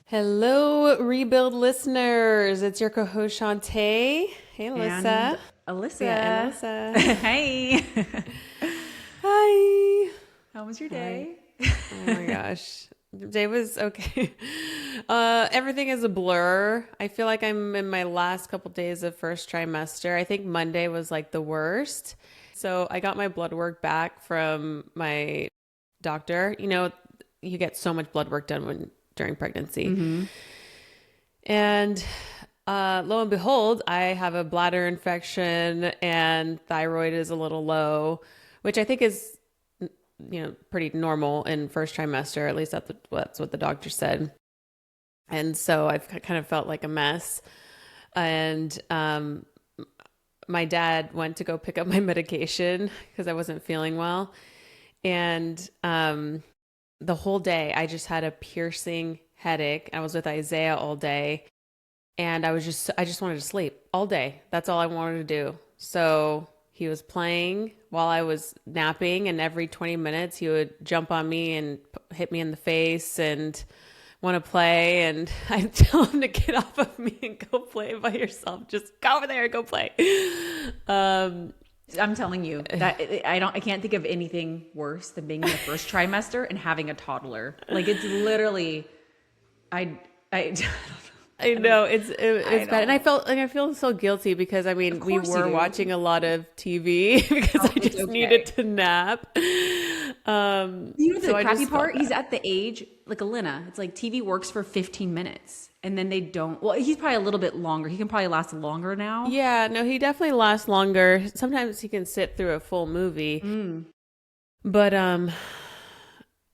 Hello, Rebuild listeners. It's your co-host Chauntae. Hey, Alyssa. And Alyssa. Yeah, and Alyssa. Hey. Hi. How was your day? Oh my gosh. The day was okay. Everything is a blur. I feel like I'm in my last couple days of first trimester. I think Monday was like the worst. So I got my blood work back from my doctor. You know, you get so much blood work done during pregnancy. Mm-hmm. And lo and behold, I have a bladder infection and thyroid is a little low, which I think is, pretty normal in first trimester. At least that's what the doctor said. And so I've kind of felt like a mess. And my dad went to go pick up my medication because I wasn't feeling well. And the whole day I just had a piercing headache. I was with Isaiah all day. And I just wanted to sleep all day. That's all I wanted to do. So he was playing while I was napping, and every 20 minutes he would jump on me and hit me in the face and want to play. And I'd tell him to get off of me and go play by yourself. Just go over there and go play. I'm telling you that I can't think of anything worse than being in the first trimester and having a toddler. Like, it's literally, I know it's bad, and I feel so guilty because we were watching a lot of TV because I just needed to nap. The crappy part? He's at the age like Alina. It's like TV works for 15 minutes, and then they don't. Well, he's probably a little bit longer. He can probably last longer now. Yeah, no, he definitely lasts longer. Sometimes he can sit through a full movie, but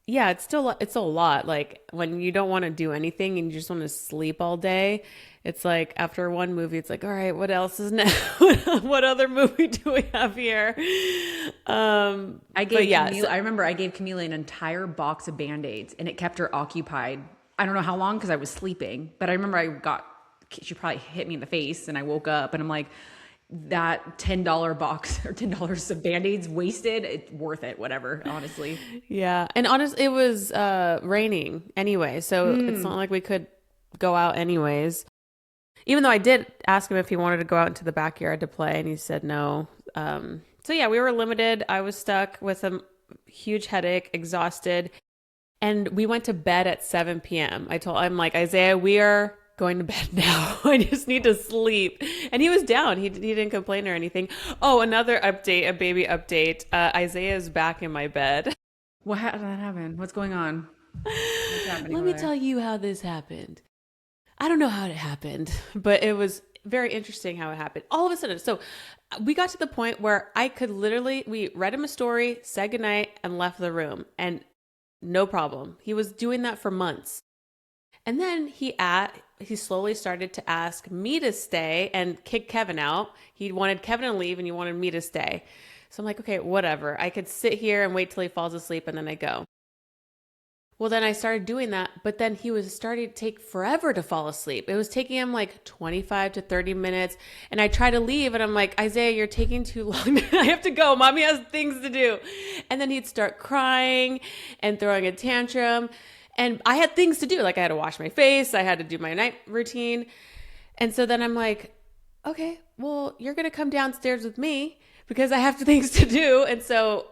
yeah, it's a lot. Like when you don't want to do anything and you just want to sleep all day, it's like after one movie, it's like, all right, what else is now? What other movie do we have here? I remember I gave Camila an entire box of Band-Aids and it kept her occupied. I don't know how long because I was sleeping, but I remember she probably hit me in the face and I woke up and I'm like, that $10 box or $10 of Band-Aids wasted, it's worth it, whatever, honestly. Yeah. And honestly, it was raining anyway, so it's not like we could go out anyways. Even though I did ask him if he wanted to go out into the backyard to play, and he said no. So yeah, we were limited. I was stuck with a huge headache, exhausted, and we went to bed at 7 p.m. I'm like, Isaiah, we are going to bed now. I just need to sleep. And he was down. He didn't complain or anything. Oh, another update, a baby update. Isaiah is back in my bed. How did that happen? What's going on? Let me tell you how this happened. I don't know how it happened, but it was very interesting how it happened. All of a sudden. So we got to the point where we read him a story, said goodnight, and left the room. And no problem. He was doing that for months. And then he slowly started to ask me to stay and kick Kevin out. He wanted Kevin to leave and he wanted me to stay. So I'm like, okay, whatever. I could sit here and wait till he falls asleep and then I go. Well, then I started doing that, but then he was starting to take forever to fall asleep. It was taking him like 25 to 30 minutes. And I try to leave and I'm like, Isaiah, you're taking too long. I have to go. Mommy has things to do. And then he'd start crying and throwing a tantrum. And I had things to do. Like I had to wash my face. I had to do my night routine. And so then I'm like, okay, well, you're going to come downstairs with me because I have things to do. And so,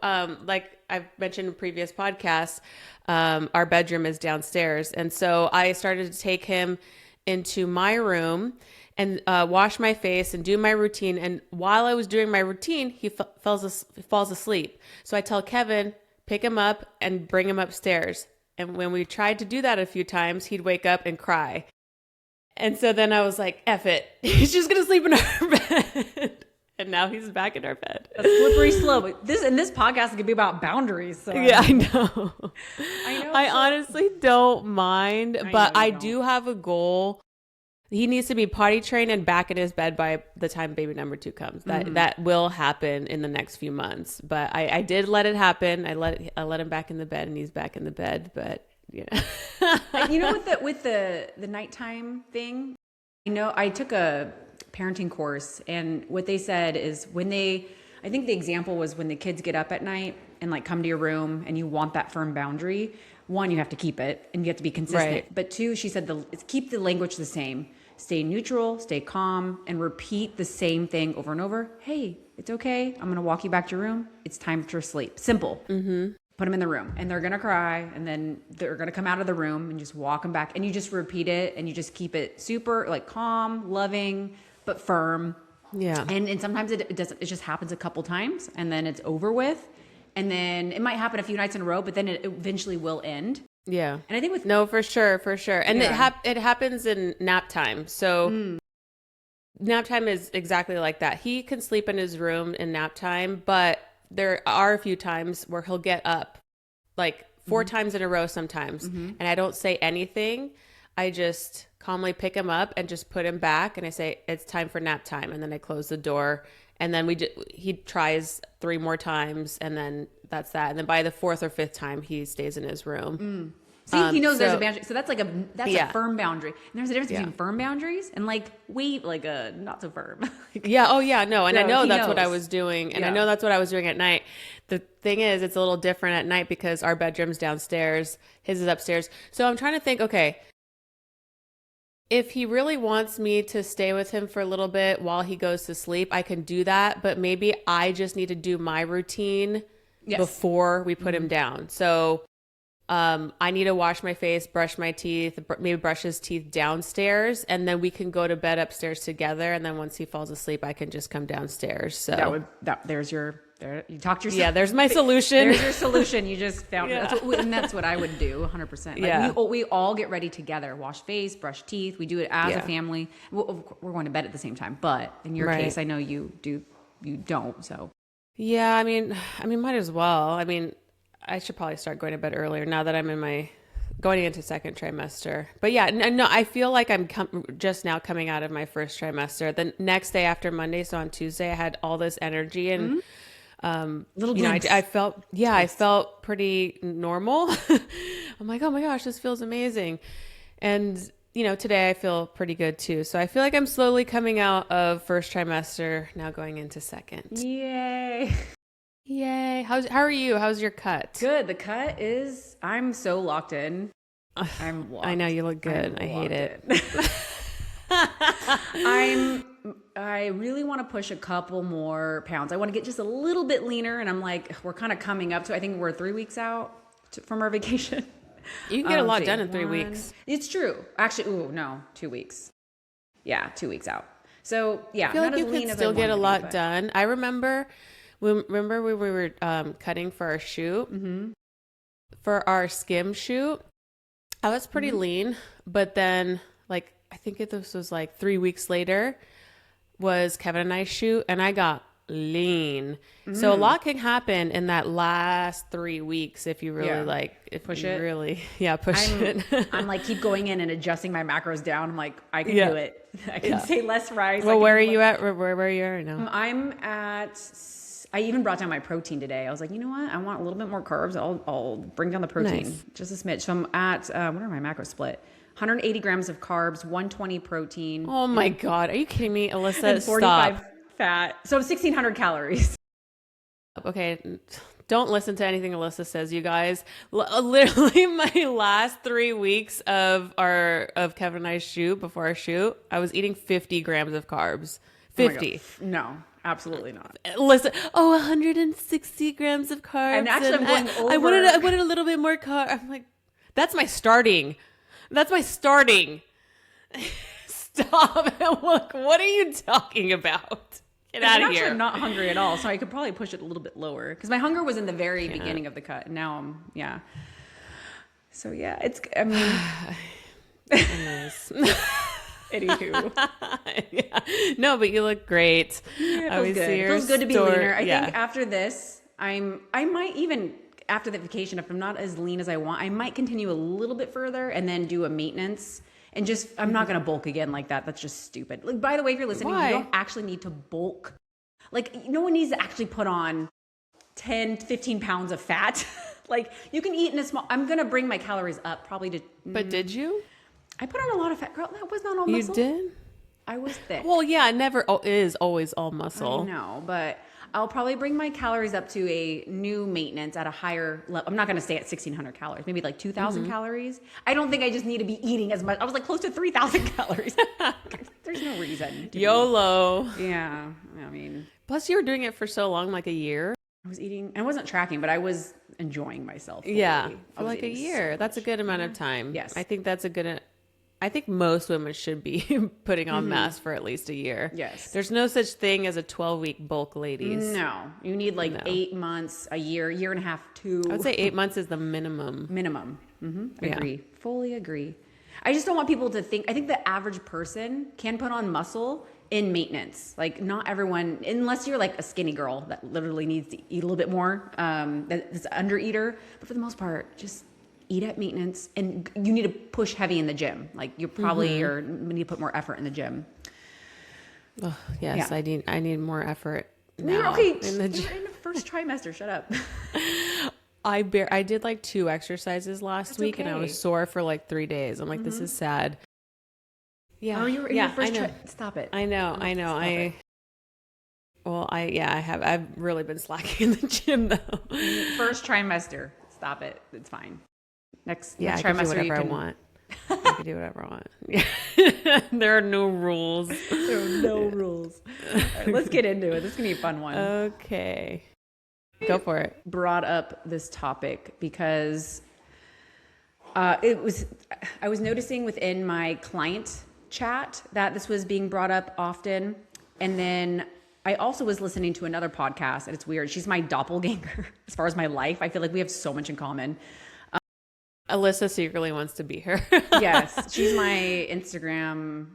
like I've mentioned in previous podcasts, our bedroom is downstairs. And so I started to take him into my room and wash my face and do my routine. And while I was doing my routine, he falls asleep. So I tell Kevin, pick him up and bring him upstairs. And when we tried to do that a few times, he'd wake up and cry. And so then I was like, F it. He's just going to sleep in our bed. And now he's back in our bed. A slippery slope. This podcast could be about boundaries. So. Yeah, I know. I honestly don't mind, but I do have a goal. He needs to be potty trained and back in his bed by the time baby number 2 comes. That will happen in the next few months. But I did let it happen. I let him back in the bed, and he's back in the bed. But yeah, you know, with the nighttime thing, you know, I took a parenting course, and what they said is when they I think the example was when the kids get up at night and like come to your room and you want that firm boundary. One, you have to keep it and you have to be consistent. Right. But two, she said, keep the language the same. Stay neutral, stay calm, and repeat the same thing over and over. Hey, it's okay. I'm going to walk you back to your room. It's time for sleep. Simple. Mm-hmm. Put them in the room and they're going to cry and then they're going to come out of the room and just walk them back. And you just repeat it and you just keep it super like calm, loving, but firm. Yeah. And sometimes it doesn't, it just happens a couple times and then it's over with. And then it might happen a few nights in a row, but then it eventually will end. Yeah. And I think with no, for sure. And it happens in nap time. So nap time is exactly like that. He can sleep in his room in nap time, but there are a few times where he'll get up like 4 times in a row sometimes. And I don't say anything. I just calmly pick him up and just put him back. And I say, it's time for nap time. And then I close the door. And then he tries 3 more times. And then that's that. And then by the 4th or 5th time, he stays in his room. See, he knows there's a boundary. So that's a firm boundary. And there's a difference between firm boundaries and like a not so firm. Yeah. Oh yeah. No. And So I know he that's what I knows. was doing. And I know that's what I was doing at night. The thing is, it's a little different at night because our bedroom's downstairs. His is upstairs. So I'm trying to think, okay, if he really wants me to stay with him for a little bit while he goes to sleep, I can do that. But maybe I just need to do my routine before we put him down. So I need to wash my face, brush my teeth, maybe brush his teeth downstairs, and then we can go to bed upstairs together. And then once he falls asleep, I can just come downstairs. So you talked yourself. Yeah, there's my solution. There's your solution. You just found it. That's what I would do 100%. Like we all get ready together, wash face, brush teeth. We do it as a family. We're going to bed at the same time, but in your case, I know you don't. So yeah, I mean, might as well. I mean, I should probably start going to bed earlier now that I'm going into 2nd trimester. But yeah, no, I feel like I'm just now coming out of my 1st trimester. The next day after Monday, so on Tuesday, I had all this energy and I felt pretty normal. I'm like, oh my gosh, this feels amazing. And today I feel pretty good too. So I feel like I'm slowly coming out of 1st trimester, now going into 2nd. Yay. How are you? How's your cut? Good. The cut is, I'm so locked in. I know you look good. I hate it. I really want to push a couple more pounds. I want to get just a little bit leaner. And I'm like, we're kind of coming up to, I think we're 3 weeks out from our vacation. You can get a lot done in 3 weeks. It's true. Actually, 2 weeks. Yeah, 2 weeks out. So yeah, I feel like you can still get a lot done. I remember we were cutting for our shoot, for our skim shoot. I was pretty lean, but then like I think this was like 3 weeks later was Kevin and I shoot, and I got lean. So a lot can happen in that last 3 weeks if you really push it. I'm like keep going in and adjusting my macros down. I'm like I can do it. I can say less rice. Well, where are you at? Where are you right now? I'm at. I even brought down my protein today. I was like, you know what? I want a little bit more carbs. I'll bring down the protein just a smidge. So I'm at what are my macros split? 180 grams of carbs, 120 protein. Oh my God. Are you kidding me, Alyssa? And 45 fat. So 1,600 calories. Okay. Don't listen to anything Alyssa says, you guys. Literally my last 3 weeks of Kevin and I's shoot, before our shoot, I was eating 50 grams of carbs. 50. No, absolutely not. Listen, 160 grams of carbs. And actually, I'm going over. I wanted a little bit more carb. I'm like, that's my starting. Stop. Look, what are you talking about? Get out of here. I'm not hungry at all, so I could probably push it a little bit lower because my hunger was in the very beginning of the cut. And now So yeah, it's. I mean, nice. Anywho, no, but you look great. Yeah, it feels good to be leaner. I think after this, I might even after the vacation, if I'm not as lean as I want, I might continue a little bit further and then do a maintenance. And just, I'm not going to bulk again like that. That's just stupid. Like, by the way, if you're listening, you don't actually need to bulk. Like, no one needs to actually put on 10, 15 pounds of fat. Like, you can eat in a small, I'm going to bring my calories up probably to. But did you? I put on a lot of fat. Girl, that was not all muscle. You did? I was thick. Well, yeah, it never is always all muscle. I know, but I'll probably bring my calories up to a new maintenance at a higher level. I'm not going to stay at 1,600 calories, maybe like 2,000 calories. I don't think I just need to be eating as much. I was like close to 3,000 calories. There's no reason. YOLO. Yeah. I mean, plus you were doing it for so long, like a year. I was eating, I wasn't tracking, but I was enjoying myself. Fully. Yeah. For like a year. That's a good amount of time. Yes. I think that's a good, I think most women should be putting on mass for at least a year. Yes. There's no such thing as a 12-week bulk, ladies. No. You need like 8 months, a year and a half, 2. I would say 8 months is the minimum. Minimum. Agree. Fully agree. I just don't want people to think, I think the average person can put on muscle in maintenance. Like not everyone, unless you're like a skinny girl that literally needs to eat a little bit more, that's an under eater. But for the most part, just eat at maintenance, and you need to push heavy in the gym. Like you probably or need to put more effort in the gym. Oh, yes, yeah. I need more effort now. You're okay. In the gym. You're in the first trimester. Shut up. I did like 2 exercises last week, and I was sore for like 3 days. I'm like, this is sad. Yeah. Oh, you were in your first stop it. I know. I've really been slacking in the gym though. First trimester. Stop it. It's fine. Next I trimester, can do whatever I want. I can do whatever I want. There are no rules. There are no rules. All right, let's get into it. This is going to be a fun one. Okay. Go for it. Brought up this topic because I was noticing within my client chat that this was being brought up often. And then I also was listening to another podcast, and it's weird. She's my doppelganger as far as my life. I feel like we have so much in common. Alyssa secretly wants to be her. Yes. She's my Instagram,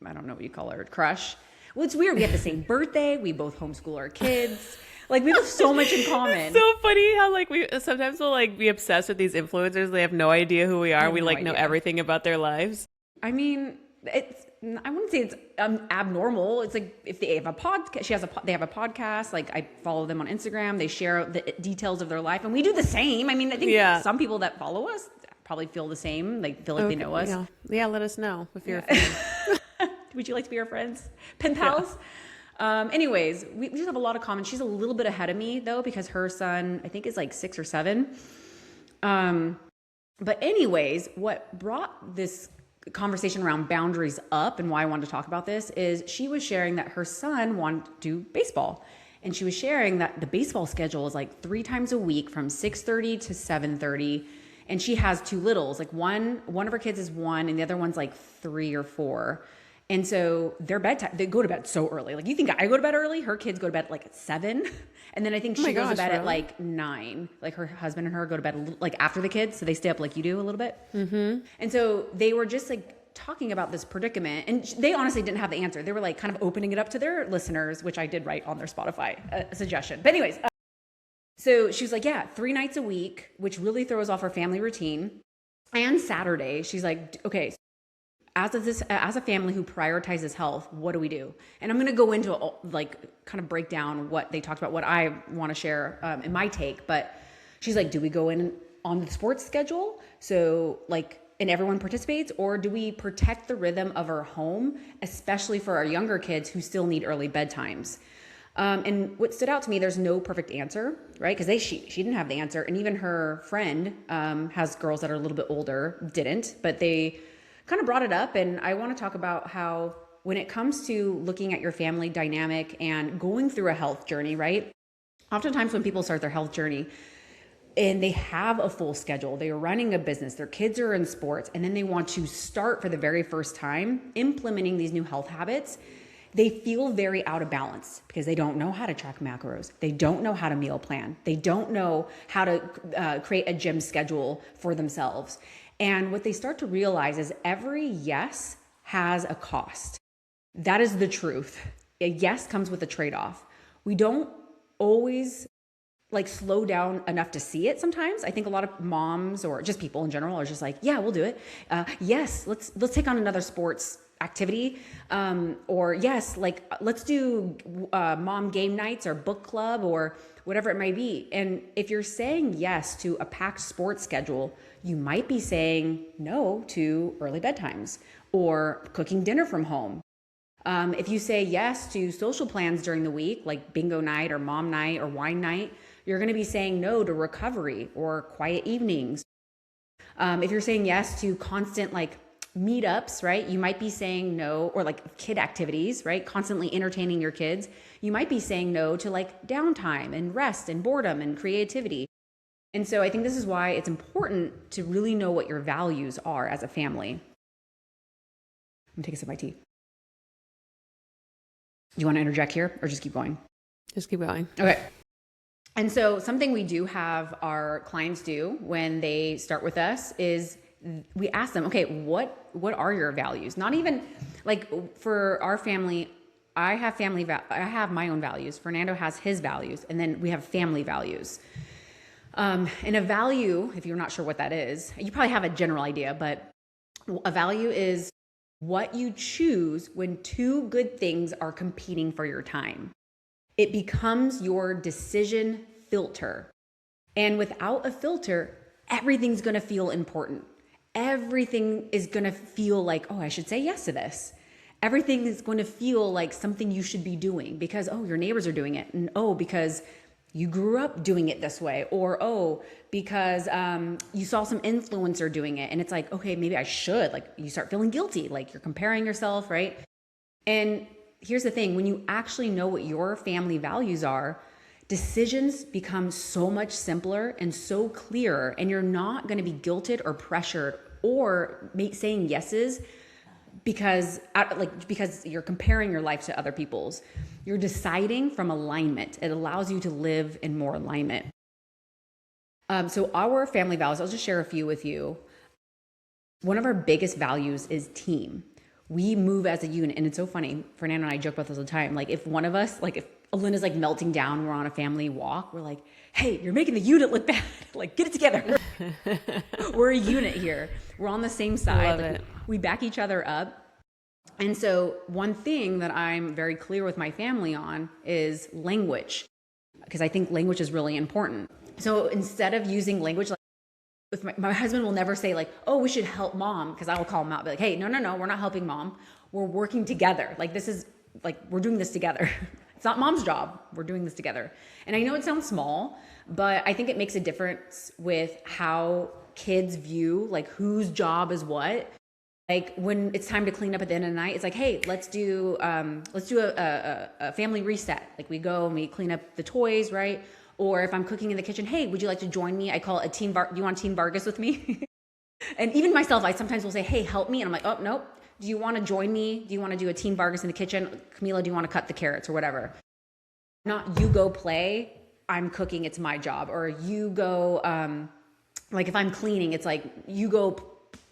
I don't know what you call her, crush. Well, it's weird. We have the same birthday. We both homeschool our kids. Like we have so much in common. It's so funny how like we sometimes we'll like be obsessed with these influencers. They have no idea who we are. We like know everything about their lives. I mean, I wouldn't say it's abnormal. It's like if they have a podcast, they have a podcast. Like I follow them on Instagram. They share the details of their life, and we do the same. I mean, I think some people that follow us probably feel the same. Like feel like they know us. Yeah, let us know if you're a fan. Would you like to be our friends? Pen pals? Yeah. Anyways, we just have a lot of common. She's a little bit ahead of me though, because her son, I think, is like 6 or 7. But anyways, what brought this conversation around boundaries up and why I wanted to talk about this is she was sharing that her son wanted to do baseball. And she was sharing that the baseball schedule is like 3 times a week from 6:30 to 7:30. And she has 2 littles. Like one of her kids is 1 and the other one's like 3 or 4. And so their bedtime, they go to bed so early. Like you think I go to bed early? Her kids go to bed at like at 7. And then I think she goes to bed at like 9. Like her husband and her go to bed like after the kids. So they stay up like you do a little bit. Mm-hmm. And so they were just like talking about this predicament. And they honestly didn't have the answer. They were like kind of opening it up to their listeners, which I did write on their Spotify suggestion. But anyways, so she was like, 3 nights a week, which really throws off her family routine. And Saturday, she's like, okay, as a family who prioritizes health, what do we do? And I'm going to go into like kind of break down what they talked about, what I want to share in my take. But she's like, do we go in on the sports schedule? So like, and everyone participates, or do we protect the rhythm of our home, especially for our younger kids who still need early bedtimes? And what stood out to me, there's no perfect answer, right? Because she didn't have the answer. And even her friend has girls that are a little bit older, didn't, but they kind of brought it up. And I want to talk about how when it comes to looking at your family dynamic and going through a health journey, right? Oftentimes when people start their health journey and they have a full schedule, they are running a business, their kids are in sports, and then they want to start for the very first time implementing these new health habits, they feel very out of balance because they don't know how to track macros. They don't know how to meal plan. They don't know how to create a gym schedule for themselves. And what they start to realize is every yes has a cost. That is the truth. A yes comes with a trade-off. We don't always like slow down enough to see it sometimes. I think a lot of moms or just people in general are just like, yeah, we'll do it. Yes, let's take on another sports activity. Or yes, like let's do mom game nights or book club or whatever it might be. And if you're saying yes to a packed sports schedule, you might be saying no to early bedtimes or cooking dinner from home. If you say yes to social plans during the week, like bingo night or mom night or wine night, you're going to be saying no to recovery or quiet evenings. If you're saying yes to constant like meetups, right? You might be saying no, or like kid activities, right? Constantly entertaining your kids. You might be saying no to like downtime and rest and boredom and creativity. And so I think this is why it's important to really know what your values are as a family. I'm gonna take a sip of my tea. Do you want to interject here or just keep going? Just keep going. Okay. And so something we do have our clients do when they start with us is we ask them, okay, what are your values? Not even like for our family, I have my own values. Fernando has his values, and then we have family values. And a value, if you're not sure what that is, you probably have a general idea, but a value is what you choose when two good things are competing for your time. It becomes your decision filter. And without a filter, everything's going to feel important. Everything is going to feel like, oh, I should say yes to this. Everything is going to feel like something you should be doing because, oh, your neighbors are doing it. And oh, because you grew up doing it this way. Or, oh, because you saw some influencer doing it. And it's like, okay, maybe I should. Like you start feeling guilty. Like you're comparing yourself, right? And here's the thing. When you actually know what your family values are, decisions become so much simpler and so clearer. And you're not going to be guilted or pressured or saying yeses because you're comparing your life to other people's. You're deciding from alignment. It allows you to live in more alignment. So our family values, I'll just share a few with you. One of our biggest values is team. We move as a unit. And it's so funny. Fernando and I joke about this all the time. Like if one of us, like if Alina's like melting down, we're on a family walk, we're like, hey, you're making the unit look bad. Like get it together. We're a unit here. We're on the same side. Like, we back each other up. And so one thing that I'm very clear with my family on is language, because I think language is really important. So instead of using language, like with my husband will never say like, oh, we should help mom, because I will call him out, be like, hey, no, we're not helping mom. We're working together. Like this is like, we're doing this together. It's not mom's job. We're doing this together. And I know it sounds small, but I think it makes a difference with how kids view like whose job is what. Like when it's time to clean up at the end of the night, it's like, hey, let's do a family reset. Like we go and we clean up the toys, right? Or if I'm cooking in the kitchen, hey, would you like to join me? I call it a team do you want Team Vargas with me? And even myself, I sometimes will say, hey, help me. And I'm like, oh, nope. Do you want to join me? Do you want to do a Team Vargas in the kitchen? Camila, do you want to cut the carrots or whatever? Not you go play, I'm cooking, it's my job. Or you go, like if I'm cleaning, it's like you go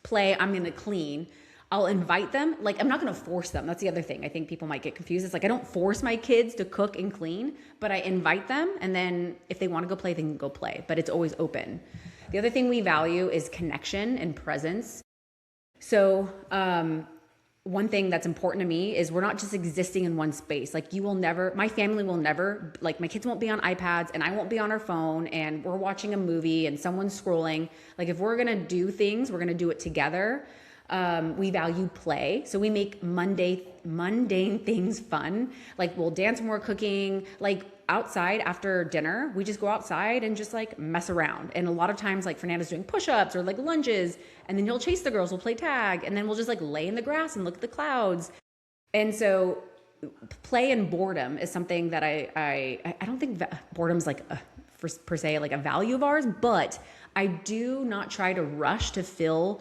play, I'm going to clean. I'll invite them. Like I'm not going to force them. That's the other thing. I think people might get confused. It's like I don't force my kids to cook and clean, but I invite them. And then if they want to go play, they can go play. But it's always open. The other thing we value is connection and presence. So one thing that's important to me is we're not just existing in one space. Like my family will never, like my kids won't be on iPads and I won't be on our phone and we're watching a movie and someone's scrolling. Like if we're going to do things, we're going to do it together. We value play. So we make mundane things fun. Like we'll dance when we're cooking, like outside after dinner, we just go outside and just like mess around. And a lot of times like Fernando's doing push-ups or like lunges, and then he'll chase the girls, we'll play tag, and then we'll just like lay in the grass and look at the clouds. And so play and boredom is something that I don't think boredom's like per se like a value of ours, but I do not try to rush to fill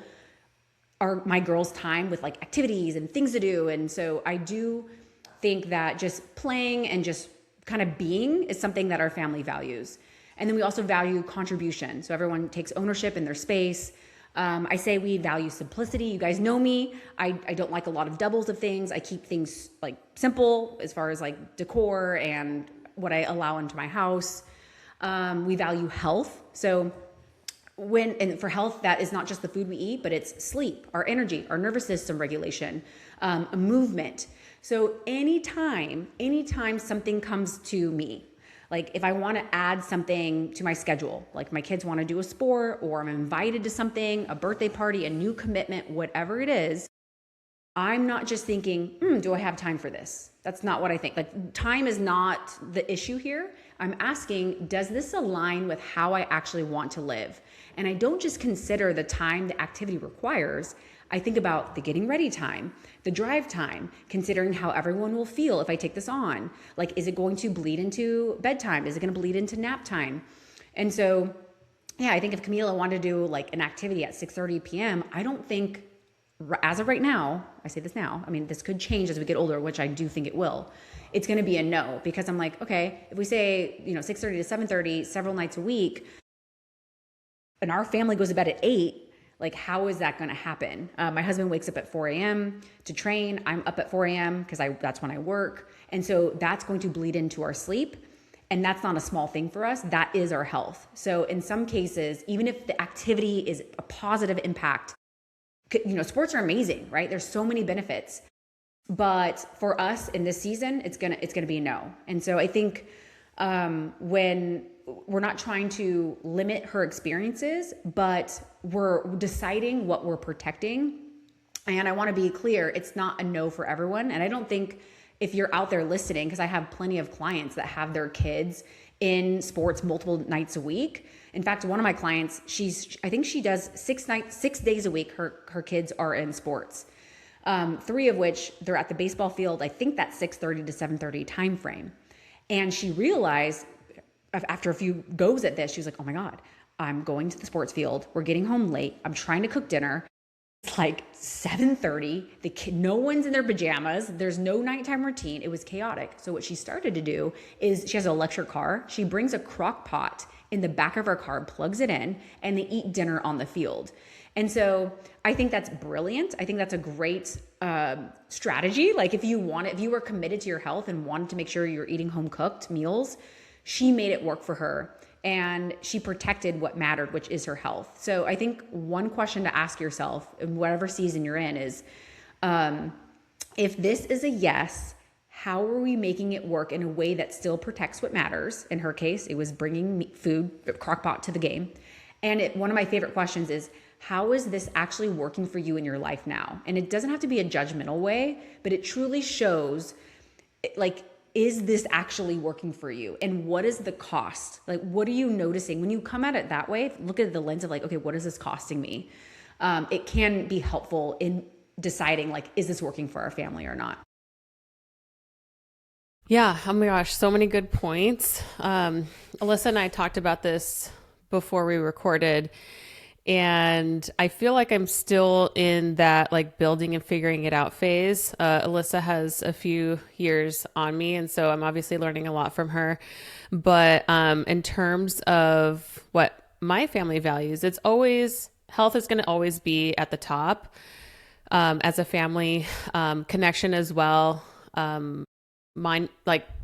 my girls' time with like activities and things to do. And so I do think that just playing and just kind of being is something that our family values. And then we also value contribution. So everyone takes ownership in their space. I say we value simplicity. You guys know me. I don't like a lot of doubles of things. I keep things like simple as far as like decor and what I allow into my house. We value health. So and for health, that is not just the food we eat, but it's sleep, our energy, our nervous system regulation, movement. So anytime something comes to me, like if I want to add something to my schedule, like my kids want to do a sport or I'm invited to something, a birthday party, a new commitment, whatever it is, I'm not just thinking, do I have time for this? That's not what I think. Like, time is not the issue here. I'm asking, does this align with how I actually want to live? And I don't just consider the time the activity requires. I think about the getting ready time, the drive time, considering how everyone will feel if I take this on. Like, is it going to bleed into bedtime? Is it going to bleed into nap time? And so, yeah, I think if Camila wanted to do like an activity at 6:30 p.m., I don't think, as of right now, I say this now, I mean, this could change as we get older, which I do think it will. It's going to be a no, because I'm like, okay, if we say, 6:30 to 7:30 several nights a week, and our family goes to bed at 8, like, how is that going to happen? My husband wakes up at 4 a.m. to train. I'm up at 4 a.m. because that's when I work. And so that's going to bleed into our sleep. And that's not a small thing for us. That is our health. So in some cases, even if the activity is a positive impact, sports are amazing, right? There's so many benefits. But for us in this season, it's gonna be a no. And so I think when we're not trying to limit her experiences, but we're deciding what we're protecting. And I want to be clear, it's not a no for everyone. And I don't think, if you're out there listening, because I have plenty of clients that have their kids in sports multiple nights a week. In fact, one of my clients, I think she does 6 days a week. Her kids are in sports. 3 of which they're at the baseball field. I think that's 6:30 to 7:30 time frame. And she realized after a few goes at this, she was like, oh my God, I'm going to the sports field. We're getting home late. I'm trying to cook dinner. It's like 7:30. No one's in their pajamas. There's no nighttime routine. It was chaotic. So what she started to do is, she has an electric car. She brings a crock pot in the back of her car, plugs it in, and they eat dinner on the field. And so I think that's brilliant. I think that's a great strategy. Like, if you were committed to your health and wanted to make sure you're eating home cooked meals, she made it work for her. And she protected what mattered, which is her health. So I think one question to ask yourself in whatever season you're in is, if this is a yes, how are we making it work in a way that still protects what matters? In her case, it was bringing food, crockpot to the game. And one of my favorite questions is, how is this actually working for you in your life now? And it doesn't have to be a judgmental way, but it truly shows, like, is this actually working for you? And what is the cost? Like, what are you noticing? When you come at it that way, look at the lens of like, okay, what is this costing me? It can be helpful in deciding, like, is this working for our family or not? Yeah. Oh my gosh. So many good points. Alyssa and I talked about this before we recorded, and I feel like I'm still in that, like, building and figuring it out phase. Alyssa has a few years on me, and so I'm obviously learning a lot from her. But in terms of what my family values, health is going to always be at the top, as a family, connection as well.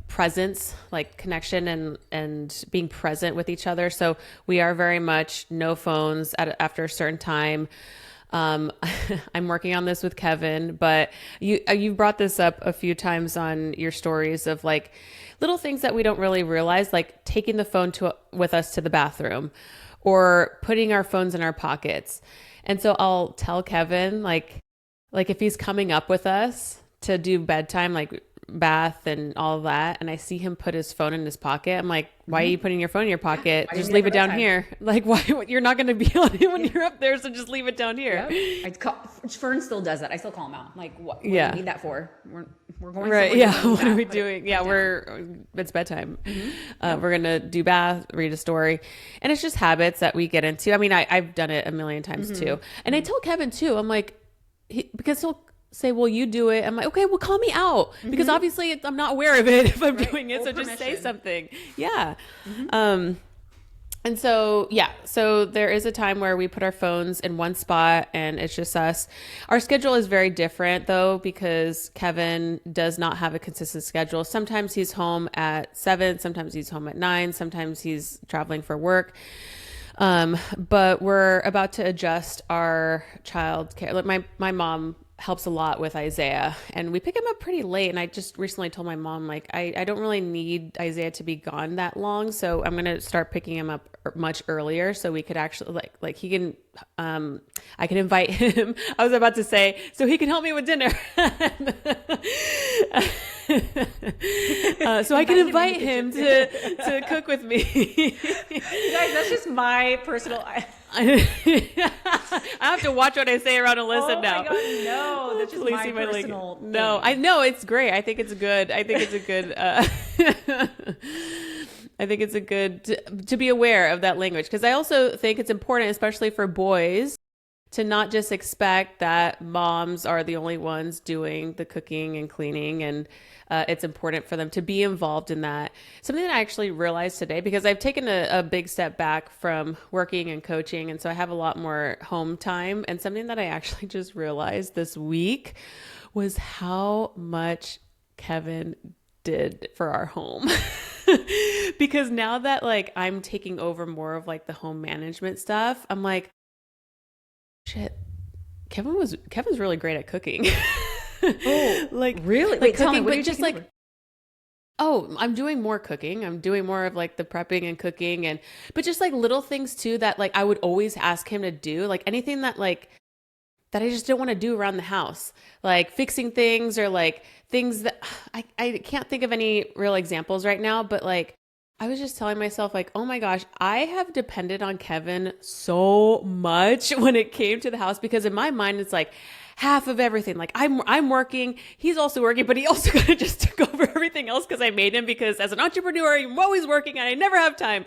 Presence, like connection and being present with each other. So we are very much no phones after a certain time. I'm working on this with Kevin, but you brought this up a few times on your stories of like little things that we don't really realize, like taking the phone with us to the bathroom or putting our phones in our pockets. And so I'll tell Kevin, like if he's coming up with us to do bedtime, like bath and all of that, and I see him put his phone in his pocket, I'm like, why are you putting your phone in your pocket? Yeah, just leave it down here. Like, why? You're not going to be on it when you're up there, so just leave it down here. Yep. Fern still does that. I still call him out. I'm like, what do you need that for? We're going right. Yeah. What are we doing? Yeah, it's bedtime. Mm-hmm. We're gonna do bath, read a story, and it's just habits that we get into. I mean, I've done it a million times too, and I tell Kevin too. I'm like, because he'll say, well, you do it. I'm like, okay, well, call me out, because obviously I'm not aware of it if I'm doing it. So just say something. Yeah. And so, so there is a time where we put our phones in one spot and it's just us. Our schedule is very different though, because Kevin does not have a consistent schedule. Sometimes he's home at 7, sometimes he's home at 9, sometimes he's traveling for work. But we're about to adjust our child care. Like my mom helps a lot with Isaiah, and we pick him up pretty late. And I just recently told my mom, like, I don't really need Isaiah to be gone that long. So I'm going to start picking him up much earlier so we could actually like he can, I can invite him. I was about to say, so he can help me with dinner. So I can invite him to cook with me. You guys, that's just my personal. I have to watch what I say around Alyssa now. Oh my God, no, that's just my personal thing. No, I know it's great. I think it's good. I think it's a good. I think it's a good to be aware of that language, because I also think it's important, especially for boys, to not just expect that moms are the only ones doing the cooking and cleaning, and it's important for them to be involved in that. Something that I actually realized today, because I've taken a big step back from working and coaching, and so I have a lot more home time. And something that I actually just realized this week was how much Kevin did for our home. Because now that like I'm taking over more of like the home management stuff, I'm like, shit, Kevin's really great at cooking. Oh, like really? Like Wait, cooking, tell me, what are you but just taking like, over? oh, I'm doing more cooking. I'm doing more of like the prepping and cooking, but just like little things too that like I would always ask him to do, like anything that I just don't want to do around the house, like fixing things or like things that I can't think of any real examples right now, but like I was just telling myself like, oh my gosh, I have depended on Kevin so much when it came to the house, because in my mind it's like half of everything. Like I'm working, he's also working, but he also kind of just took over everything else because I made him, because as an entrepreneur, I'm always working and I never have time.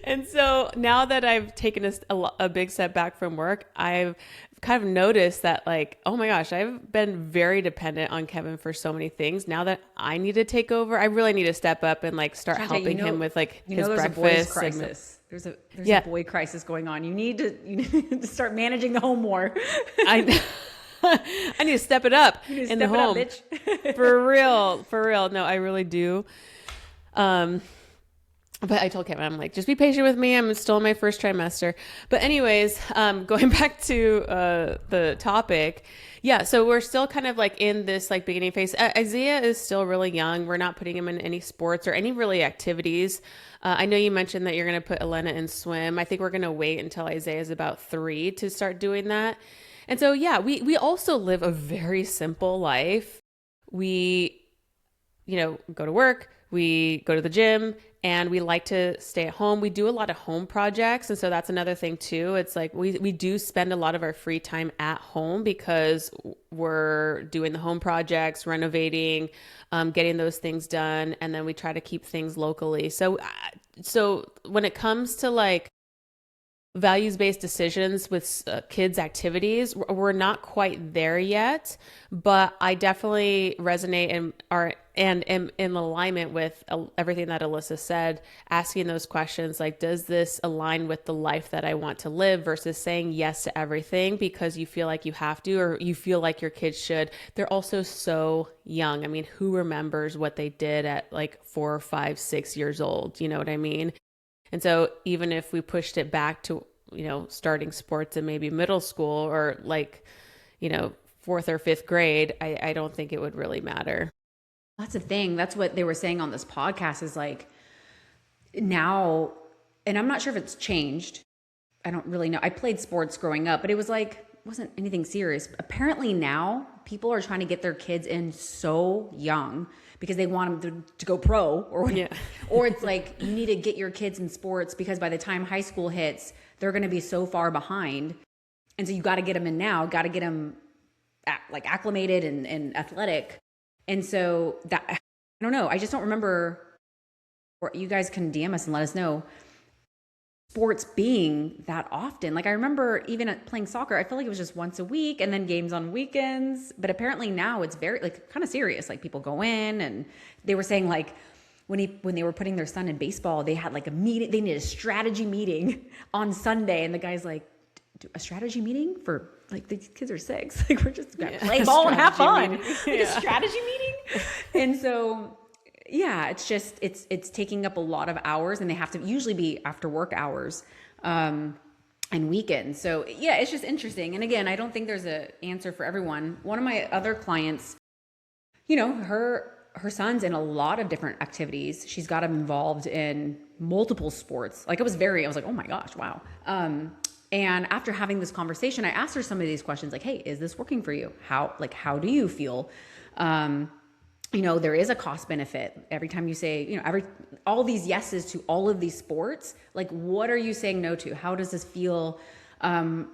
And so now that I've taken a big step back from work, I've kind of noticed that like, oh my gosh, I've been very dependent on Kevin for so many things. Now that I need to take over, I really need to step up and like start helping him with like his there's breakfast. A boys crisis. There's a boy crisis going on. You need to start managing the home more. I need to step it up in the home. Bitch. For real. No, I really do. But I told Kevin, I'm like, just be patient with me. I'm still in my first trimester. But anyways, going back to the topic. Yeah, so we're still kind of like in this like beginning phase. Isaiah is still really young. We're not putting him in any sports or any really activities. I know you mentioned that you're going to put Elena in swim. I think we're going to wait until Isaiah is about 3 to start doing that. And so, yeah, we also live a very simple life. We, go to work, we go to the gym, and we like to stay at home. We do a lot of home projects. And so that's another thing too. It's like we do spend a lot of our free time at home because we're doing the home projects, renovating, getting those things done. And then we try to keep things locally. So when it comes to like values-based decisions with kids' activities, we're not quite there yet, but I definitely resonate and am in alignment with everything that Alyssa said, asking those questions like, does this align with the life that I want to live, versus saying yes to everything because you feel like you have to, or you feel like your kids should. They're also so young. I mean, who remembers what they did at like 4, 5, 6 years old? You know what I mean? And so even if we pushed it back to, starting sports in maybe middle school or like, 4th or 5th grade, I don't think it would really matter. That's the thing. That's what they were saying on this podcast is like now, and I'm not sure if it's changed. I don't really know. I played sports growing up, but it was like, wasn't anything serious. Apparently now people are trying to get their kids in so young because they want them to go pro or it's like you need to get your kids in sports because by the time high school hits, they're going to be so far behind. And so you got to get them in now, got to get them like acclimated and athletic. And so that, I don't know. I just don't remember, or you guys can DM us and let us know, sports being that often. Like I remember even playing soccer, I feel like it was just once a week and then games on weekends. But apparently now it's very like kind of serious. Like people go in, and they were saying like when they were putting their son in baseball, they had like a meeting. They needed a strategy meeting on Sunday, and the guy's like, a strategy meeting for like these kids are 6. Like we're just gonna play ball and have fun. Like a strategy meeting. And so it's just it's taking up a lot of hours, and they have to usually be after work hours. and weekends. So yeah, it's just interesting. And again, I don't think there's an answer for everyone. One of my other clients, her son's in a lot of different activities. She's got him involved in multiple sports. Like I was like, oh my gosh, wow. And after having this conversation, I asked her some of these questions like, hey, is this working for you? How do you feel? There is a cost benefit every time you say, all these yeses to all of these sports. Like, what are you saying no to? How does this feel, having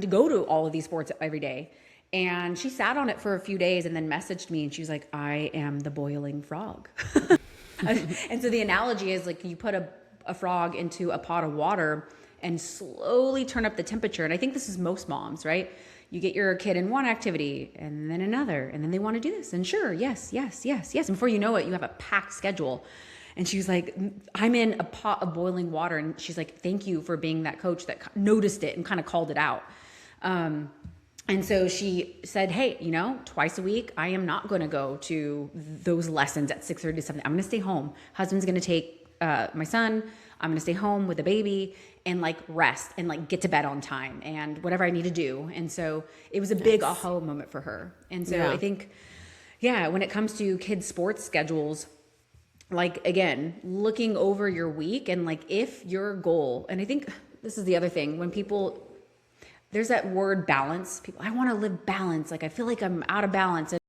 to go to all of these sports every day? And she sat on it for a few days and then messaged me and she was like, I am the boiling frog. And so the analogy is like you put a frog into a pot of water and slowly turn up the temperature. And I think this is most moms, right? You get your kid in one activity and then another, and then they want to do this. And sure, yes. And before you know it, you have a packed schedule. And she was like, I'm in a pot of boiling water. And she's like, thank you for being that coach that noticed it and kind of called it out. And so she said, hey, twice a week, I am not going to go to those lessons at 6:30 to 7. I'm going to stay home. Husband's going to take my son. I'm going to stay home with the baby and like rest and like get to bed on time and whatever I need to do. And so it was a big aha moment for her. And so I think, when it comes to kids' sports schedules, like again, looking over your week and like if your goal, and I think this is the other thing when people, there's that word balance. People, I want to live balance. Like I feel like I'm out of balance. And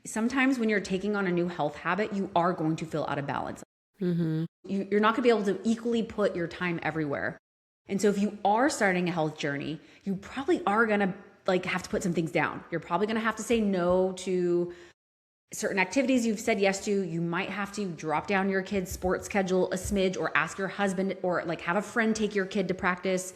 sometimes when you're taking on a new health habit, you are going to feel out of balance. Mm-hmm. You're not going to be able to equally put your time everywhere. And so if you are starting a health journey, you probably are going to like have to put some things down. You're probably going to have to say no to certain activities you've said yes to. You might have to drop down your kid's sports schedule a smidge or ask your husband or like have a friend take your kid to practice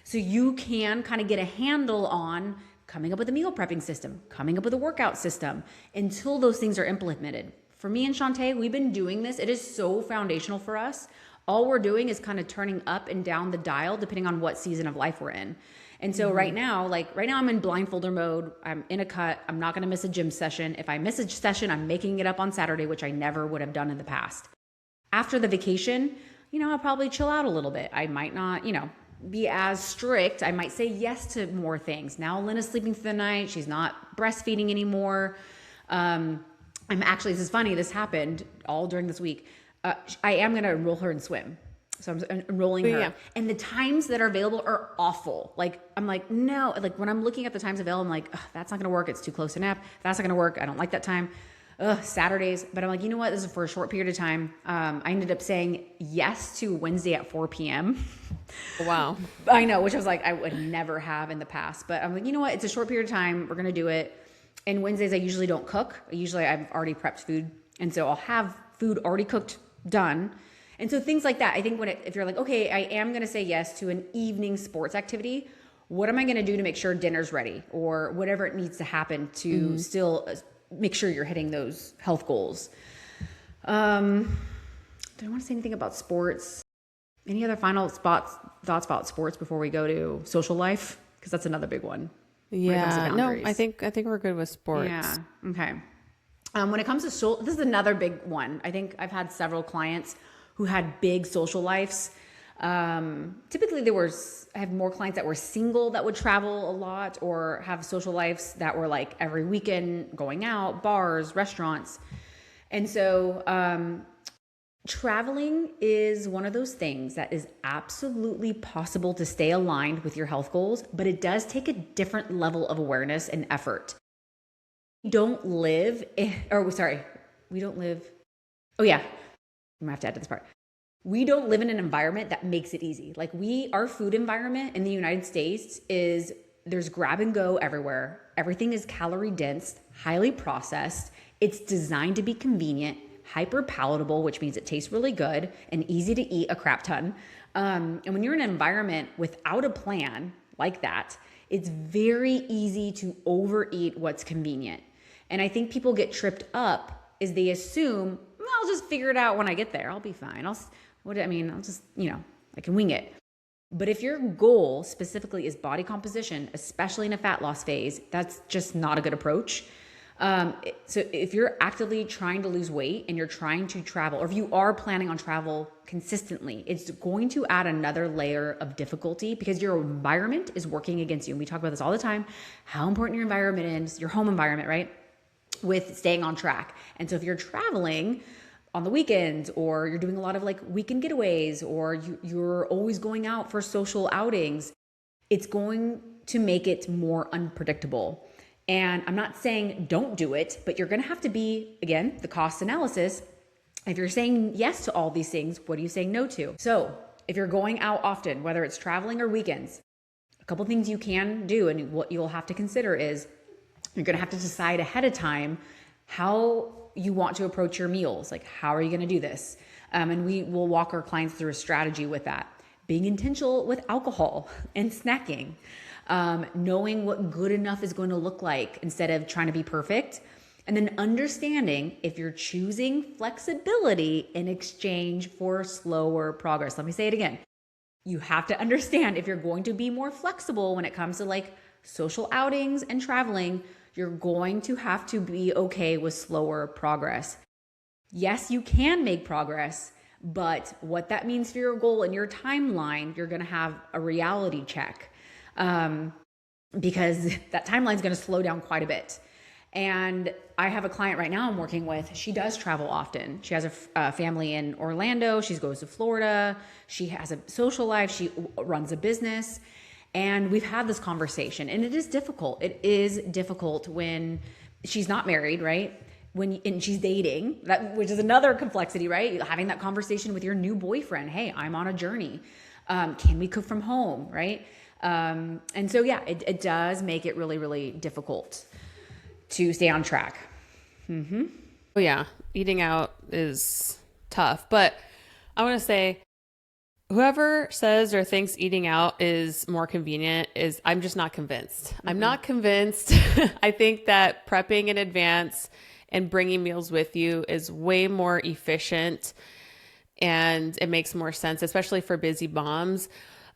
so you can kind of get a handle on coming up with a meal prepping system, coming up with a workout system until those things are implemented. For me and Chauntae, we've been doing this. It is so foundational for us. All we're doing is kind of turning up and down the dial depending on what season of life we're in. And so right now I'm in blindfolder mode. I'm in a cut. I'm not going to miss a gym session. If I miss a session, I'm making it up on Saturday, which I never would have done in the past. After the vacation, I'll probably chill out a little bit. I might not, be as strict. I might say yes to more things. Now Lena's sleeping through the night. She's not breastfeeding anymore. This is funny. This happened all during this week. I am going to enroll her in swim. So I'm enrolling her. Yeah. And the times that are available are awful. Like, I'm like, no. Like, when I'm looking at the times available, I'm like, that's not going to work. It's too close to nap. That's not going to work. I don't like that time. Saturdays. But I'm like, you know what? This is for a short period of time. I ended up saying yes to Wednesday at 4 p.m. Wow. I know, which I was like, I would never have in the past. But I'm like, you know what? It's a short period of time. We're going to do it. And Wednesdays, I usually don't cook. I've already prepped food. And so I'll have food already cooked, done. And so things like that. I think if you're like, okay, I am going to say yes to an evening sports activity, what am I going to do to make sure dinner's ready or whatever it needs to happen to still make sure you're hitting those health goals? Do I want to say anything about sports? Any other final thoughts about sports before we go to social life? Because that's another big one. Yeah, no, I think we're good with sports. Yeah. Okay. When it comes to this is another big one. I think I've had several clients who had big social lives. Typically I have more clients that were single that would travel a lot or have social lives that were like every weekend going out, bars, restaurants. And so, traveling is one of those things that is absolutely possible to stay aligned with your health goals, but it does take a different level of awareness and effort. We don't live. Oh yeah, I'm gonna have to add to this part. We don't live in an environment that makes it easy. Like our food environment in the United States there's grab and go everywhere. Everything is calorie dense, highly processed. It's designed to be convenient, hyper palatable, which means it tastes really good and easy to eat a crap ton. And when you're in an environment without a plan like that, it's very easy to overeat what's convenient. And I think people get tripped up is they assume, well, I'll just figure it out when I get there. I'll be fine. I'll just, I can wing it. But if your goal specifically is body composition, especially in a fat loss phase, that's just not a good approach. So if you're actively trying to lose weight and you're trying to travel, or if you are planning on travel consistently, it's going to add another layer of difficulty because your environment is working against you. And we talk about this all the time, how important your environment is, your home environment, right? With staying on track. And so if you're traveling on the weekends, or you're doing a lot of like weekend getaways, or you're always going out for social outings, it's going to make it more unpredictable. And I'm not saying don't do it, but you're going to have to be, again, the cost analysis. If you're saying yes to all these things, what are you saying no to? So if you're going out often, whether it's traveling or weekends, a couple things you can do and what you'll have to consider is you're going to have to decide ahead of time how you want to approach your meals. Like, how are you going to do this? And we will walk our clients through a strategy with that. Being intentional with alcohol and snacking. Knowing what good enough is going to look like instead of trying to be perfect. And then understanding if you're choosing flexibility in exchange for slower progress. Let me say it again. You have to understand if you're going to be more flexible when it comes to like social outings and traveling, you're going to have to be okay with slower progress. Yes, you can make progress, but what that means for your goal and your timeline, you're going to have a reality check. Because that timeline is going to slow down quite a bit. And I have a client right now I'm working with. She does travel often. She has a family in Orlando. She goes to Florida. She has a social life. She runs a business. And we've had this conversation, and it is difficult. It is difficult when she's not married, right? And she's dating, which is another complexity, right? Having that conversation with your new boyfriend. Hey, I'm on a journey. Can we cook from home, right? And so, yeah, it does make it really, really difficult to stay on track. Mm-hmm. Oh yeah. Eating out is tough, but I want to say whoever says or thinks eating out is more convenient I'm just not convinced. Mm-hmm. I'm not convinced. I think that prepping in advance and bringing meals with you is way more efficient, and it makes more sense, especially for busy moms.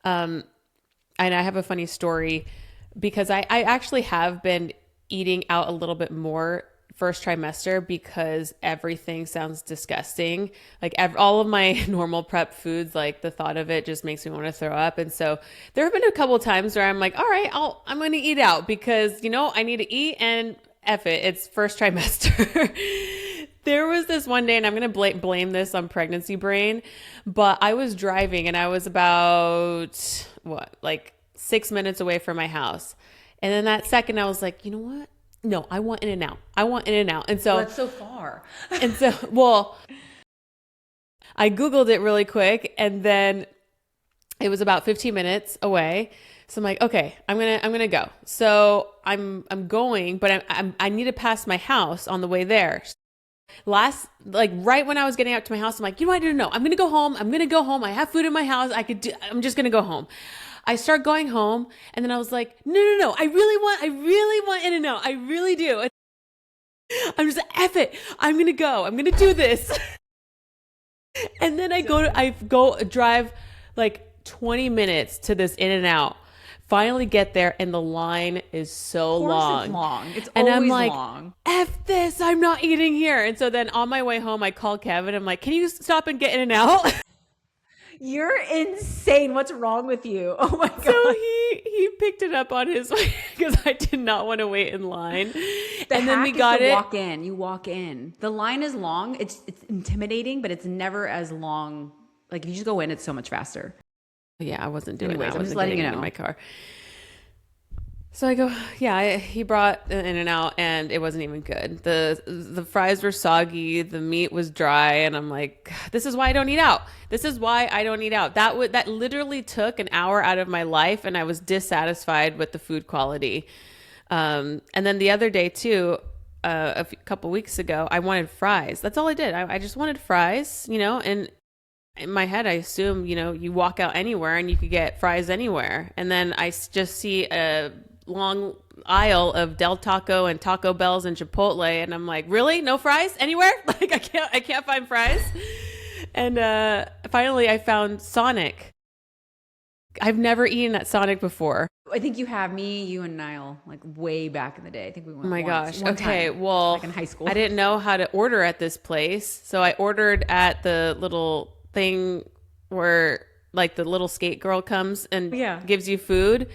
And I have a funny story because I actually have been eating out a little bit more first trimester because everything sounds disgusting. Like all of my normal prep foods, like the thought of it just makes me want to throw up. And so there have been a couple of times where I'm like, all right, I'm going to eat out because, I need to eat, and F it, it's first trimester. There was this one day, and I'm going to blame this on pregnancy brain, but I was driving and I was about 6 minutes away from my house. And then that second I was like, you know what? No, I want In-N-Out. I want In-N-Out. And so that's so far. And so, well, I Googled it really quick, and then it was about 15 minutes away. So I'm like, okay, I'm going to go. So I'm going, but I need to pass my house on the way there. Right when I was getting out to my house, I'm like, I don't know. I'm going to go home. I have food in my house. I'm just going to go home. I start going home, and then I was like, no. I really want In-N-Out. I really do. I'm just F it. I'm going to go. I'm going to do this. And then I go drive like 20 minutes to this In-N-Out. Finally get there, and the line is so long. It's long. It's and always I'm like, long. F this, I'm not eating here. And so then on my way home, I call Kevin. I'm like, can you stop and get In-N-Out? You're insane. What's wrong with you? Oh my God. So he picked it up on his way because I did not want to wait in line. And then we got it. Walk in. You walk in. The line is long. It's intimidating, but it's never as long. Like if you just go in, it's so much faster. Yeah, I wasn't doing that. I'm just letting you know. In my car. So I go, yeah, he brought an In-N-Out, and it wasn't even good. The fries were soggy, the meat was dry, and I'm like, this is why I don't eat out. That literally took an hour out of my life, and I was dissatisfied with the food quality. And then the other day too, a couple weeks ago, I wanted fries. That's all I did. I just wanted fries, and in my head, I assume, you walk out anywhere and you could get fries anywhere. And then I just see a long aisle of Del Taco and Taco Bells and Chipotle, and I'm like, really? No fries anywhere? Like I can't find fries. And finally I found Sonic. I've never eaten at Sonic before. I think you have me, you and Niall, like way back in the day. I think we went Oh my once, gosh. one Okay. time, Well, like in high school. I didn't know how to order at this place. So I ordered at the little thing where like the little skate girl comes and Yeah. gives you food.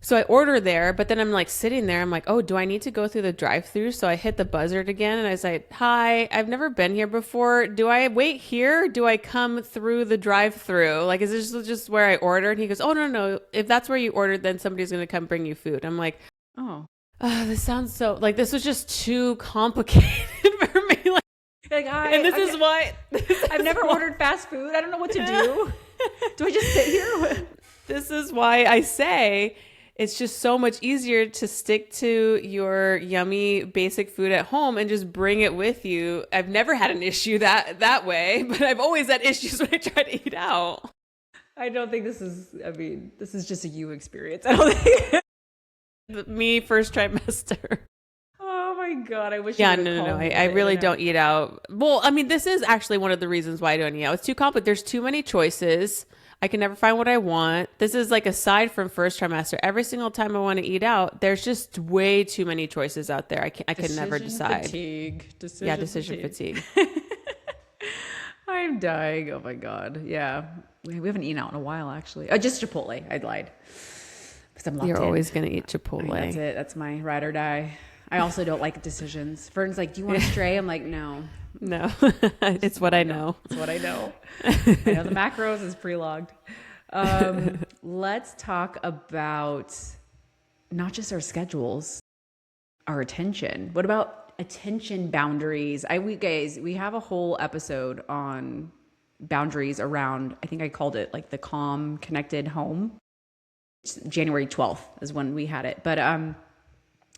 So I order there, but then I'm like sitting there. I'm like, oh, do I need to go through the drive-through? So I hit the buzzard again and I say, hi, I've never been here before. Do I wait here? Do I come through the drive-through? Like, is this just where I ordered? And he goes, oh, no. If that's where you ordered, then somebody's going to come bring you food. I'm like, Oh. this sounds so like this was just too complicated for me. Like, And this is why I've never ordered fast food. I don't know what to do. Do I just sit here? This is why I say it's just so much easier to stick to your yummy basic food at home and just bring it with you. I've never had an issue that way, but I've always had issues when I try to eat out. I don't think this is, I mean, this is just a you experience. I don't think. Me first trimester. Oh my God. I wish. Yeah, no. I really don't eat out. Well, I mean, this is actually one of the reasons why I don't eat out. It's too complicated. There's too many choices. I can never find what I want. This is like aside from first trimester. Every single time I want to eat out, there's just way too many choices out there. I can never decide. Decision fatigue. I'm dying. Oh my God. Yeah. We haven't eaten out in a while, actually. Just Chipotle. I lied. You're always going to eat Chipotle. I mean, that's it. That's my ride or die. I also don't like decisions. Fern's like, do you want to stray? I'm like, no. No. It's what I know. It's what I know. I know the macros is pre-logged. Let's talk about not just our schedules, our attention. What about attention boundaries? We have a whole episode on boundaries around, I think I called it like the calm, connected home. January 12th is when we had it. But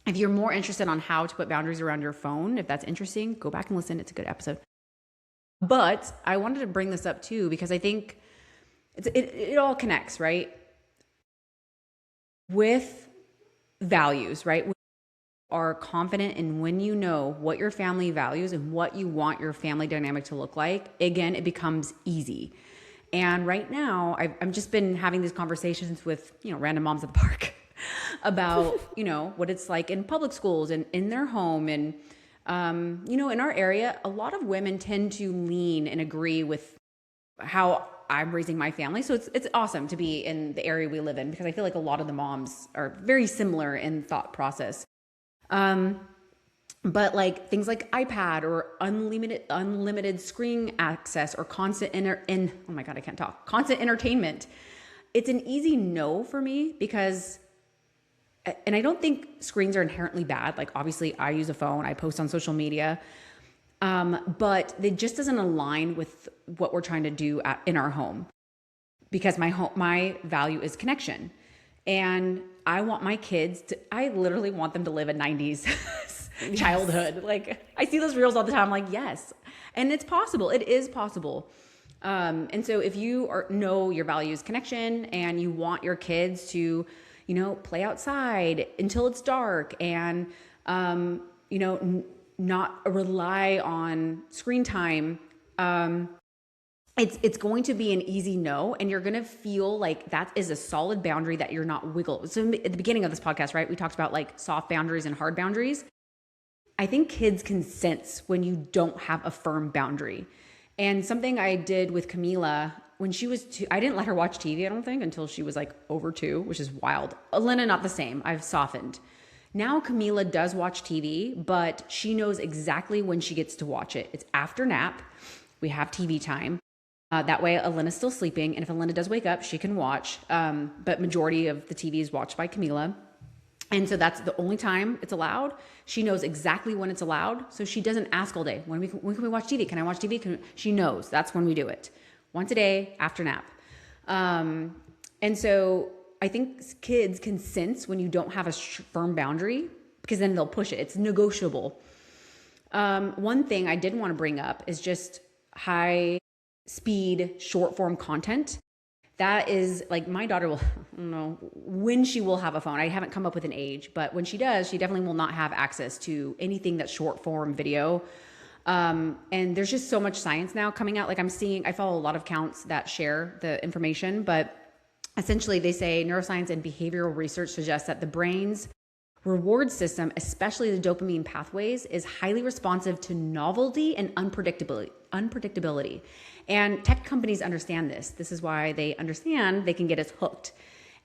if you're more interested on how to put boundaries around your phone, if that's interesting, go back and listen. It's a good episode. But I wanted to bring this up too, because I think it all connects, right? With values, right? When you are confident in when you know what your family values and what you want your family dynamic to look like, again, it becomes easy. And right now, I've just been having these conversations with, random moms at the park about, what it's like in public schools and in their home. And, in our area, a lot of women tend to lean and agree with how I'm raising my family. So it's awesome to be in the area we live in, because I feel like a lot of the moms are very similar in thought process. But like things like iPad or unlimited screen access or constant entertainment. It's an easy no for me, because, and I don't think screens are inherently bad. Like obviously I use a phone, I post on social media, but it just doesn't align with what we're trying to do in our home, because my value is connection. And I want my kids I literally want them to live a 90s childhood. Like I see those reels all the time. I'm like, yes. And it's possible. It is possible. And so if you know your values connection and you want your kids to, play outside until it's dark and, not rely on screen time, it's going to be an easy no, and you're going to feel like that is a solid boundary that you're not wiggle. So at the beginning of this podcast, right, we talked about like soft boundaries and hard boundaries. I think kids can sense when you don't have a firm boundary. And something I did with Camila when she was 2, I didn't let her watch TV, I don't think, until she was like over 2, which is wild. Elena, not the same. I've softened. Now Camila does watch TV, but she knows exactly when she gets to watch it. It's after nap. We have TV time. That way, Elena's still sleeping. And if Elena does wake up, she can watch. But majority of the TV is watched by Camila. And so that's the only time it's allowed. She knows exactly when it's allowed. So she doesn't ask all day, when can we watch TV? Can I watch TV? She knows that's when we do it. Once a day after nap. And so I think kids can sense when you don't have a firm boundary, because then they'll push it. It's negotiable. One thing I did want to bring up is just high speed, short form content. That is like my daughter will, I don't know when she will have a phone. I haven't come up with an age, but when she does, she definitely will not have access to anything that's short form video. And there's just so much science now coming out. Like I follow a lot of accounts that share the information, but essentially they say neuroscience and behavioral research suggests that the brain's reward system, especially the dopamine pathways, is highly responsive to novelty and unpredictability. And tech companies understand this. This is why they understand they can get us hooked.